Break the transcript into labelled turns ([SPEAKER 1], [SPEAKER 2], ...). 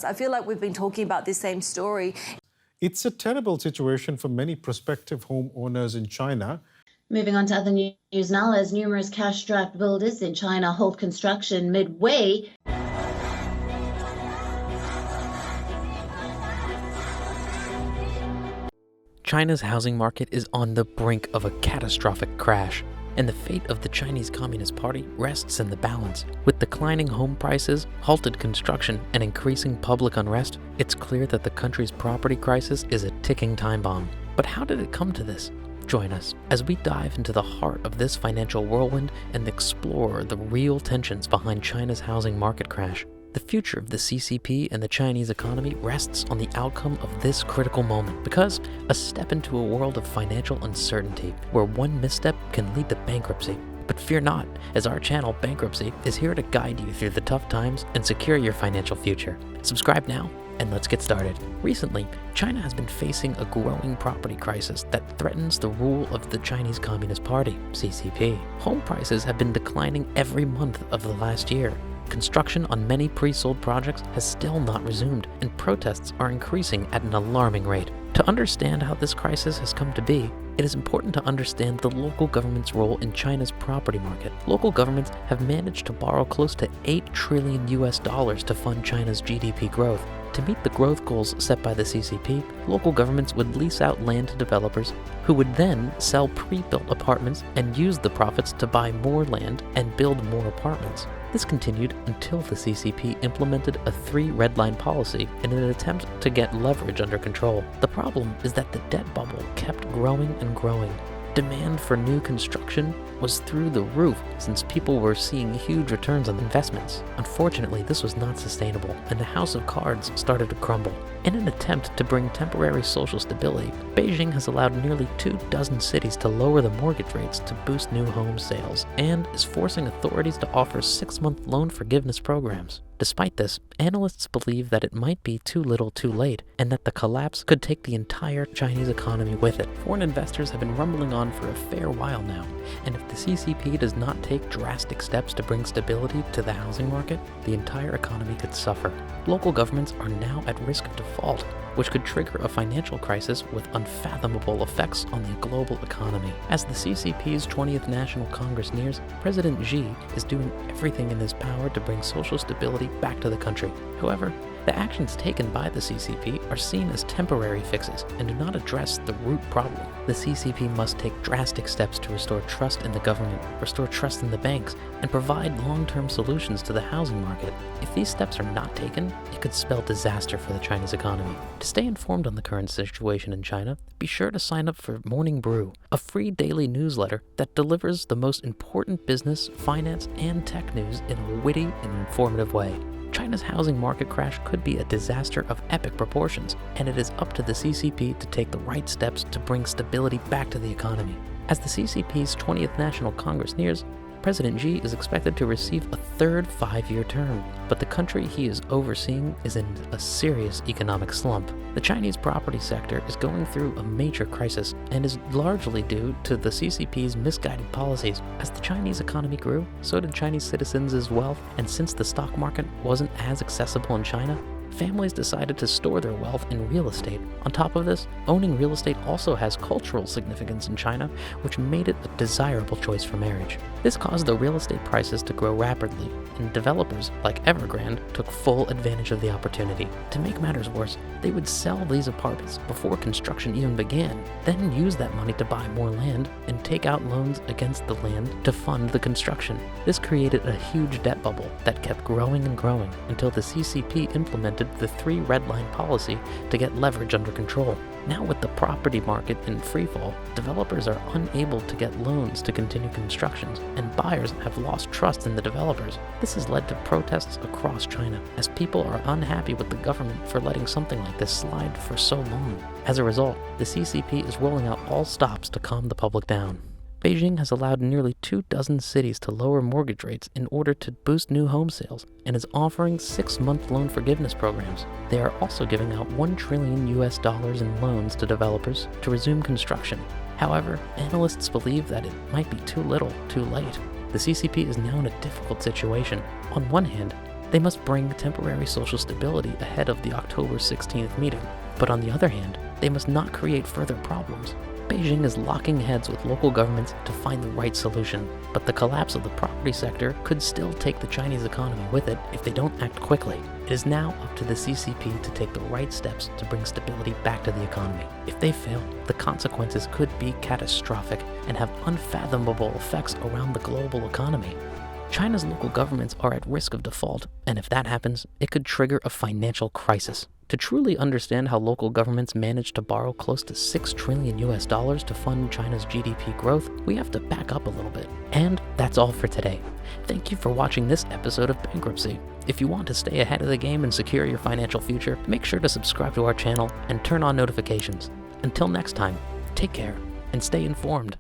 [SPEAKER 1] I feel like we've been talking about this same story.
[SPEAKER 2] It's a terrible situation for many prospective homeowners in China.
[SPEAKER 3] Moving on to other news now, as numerous cash-strapped builders in China halt construction midway.
[SPEAKER 4] China's housing market is on the brink of a catastrophic crash, and the fate of the Chinese Communist Party rests in the balance. With declining home prices, halted construction, and increasing public unrest, it's clear that the country's property crisis is a ticking time bomb. But how did it come to this? Join us as we dive into the heart of this financial whirlwind and explore the real tensions behind China's housing market crash. The future of the CCP and the Chinese economy rests on the outcome of this critical moment, because a step into a world of financial uncertainty where one misstep can lead to bankruptcy. But fear not, as our channel Bankruptcy is here to guide you through the tough times and secure your financial future. Subscribe now, and let's get started. Recently, China has been facing a growing property crisis that threatens the rule of the Chinese Communist Party, CCP. Home prices have been declining every month of the last year. Construction on many pre-sold projects has still not resumed, and protests are increasing at an alarming rate. To understand how this crisis has come to be, it is important to understand the local government's role in China's property market. Local governments have managed to borrow close to $8 trillion to fund China's GDP growth. To meet the growth goals set by the CCP, local governments would lease out land to developers who would then sell pre-built apartments and use the profits to buy more land and build more apartments. This continued until the CCP implemented a 3 red line policy in an attempt to get leverage under control. The problem is that the debt bubble kept growing and growing. Demand for new construction was through the roof since people were seeing huge returns on investments. Unfortunately, this was not sustainable, and the house of cards started to crumble. In an attempt to bring temporary social stability, Beijing has allowed nearly 24 cities to lower the mortgage rates to boost new home sales, and is forcing authorities to offer 6-month loan forgiveness programs. Despite this, analysts believe that it might be too little too late, and that the collapse could take the entire Chinese economy with it. Foreign investors have been rumbling on for a fair while now, and if the CCP does not take drastic steps to bring stability to the housing market, the entire economy could suffer. Local governments are now at risk of default, which could trigger a financial crisis with unfathomable effects on the global economy. As the CCP's 20th National Congress nears, President Xi is doing everything in his power to bring social stability back to the country. However, the actions taken by the CCP are seen as temporary fixes and do not address the root problem. The CCP must take drastic steps to restore trust in the government, restore trust in the banks, and provide long-term solutions to the housing market. If these steps are not taken, it could spell disaster for the Chinese economy. To stay informed on the current situation in China, be sure to sign up for Morning Brew, a free daily newsletter that delivers the most important business, finance, and tech news in a witty and informative way. China's housing market crash could be a disaster of epic proportions, and it is up to the CCP to take the right steps to bring stability back to the economy. As the CCP's 20th National Congress nears, President Xi is expected to receive a third 5-year term, but the country he is overseeing is in a serious economic slump. The Chinese property sector is going through a major crisis and is largely due to the CCP's misguided policies. As the Chinese economy grew, so did Chinese citizens' wealth, and since the stock market wasn't as accessible in China, families decided to store their wealth in real estate. On top of this, owning real estate also has cultural significance in China, which made it a desirable choice for marriage. This caused the real estate prices to grow rapidly, and developers like Evergrande took full advantage of the opportunity. To make matters worse, they would sell these apartments before construction even began, then use that money to buy more land and take out loans against the land to fund the construction. This created a huge debt bubble that kept growing and growing until the CCP implemented the 3 red line policy to get leverage under control. Now with the property market in freefall, developers are unable to get loans to continue constructions, and buyers have lost trust in the developers. This has led to protests across China, as people are unhappy with the government for letting something like this slide for so long. As a result, the CCP is rolling out all stops to calm the public down. Beijing has allowed nearly 24 cities to lower mortgage rates in order to boost new home sales, and is offering 6-month loan forgiveness programs. They are also giving out $1 trillion in loans to developers to resume construction. However, analysts believe that it might be too little, too late. The CCP is now in a difficult situation. On one hand, They must bring temporary social stability ahead of the October 16th meeting. But on the other hand, they must not create further problems. Beijing is locking heads with local governments to find the right solution, but the collapse of the property sector could still take the Chinese economy with it if they don't act quickly. It is now up to the CCP to take the right steps to bring stability back to the economy. If they fail, the consequences could be catastrophic and have unfathomable effects around the global economy. China's local governments are at risk of default, and if that happens, it could trigger a financial crisis. To truly understand how local governments manage to borrow close to $6 trillion to fund China's GDP growth, we have to back up a little bit. And that's all for today. Thank you for watching this episode of Bankruptcy. If you want to stay ahead of the game and secure your financial future, make sure to subscribe to our channel and turn on notifications. Until next time, take care and stay informed.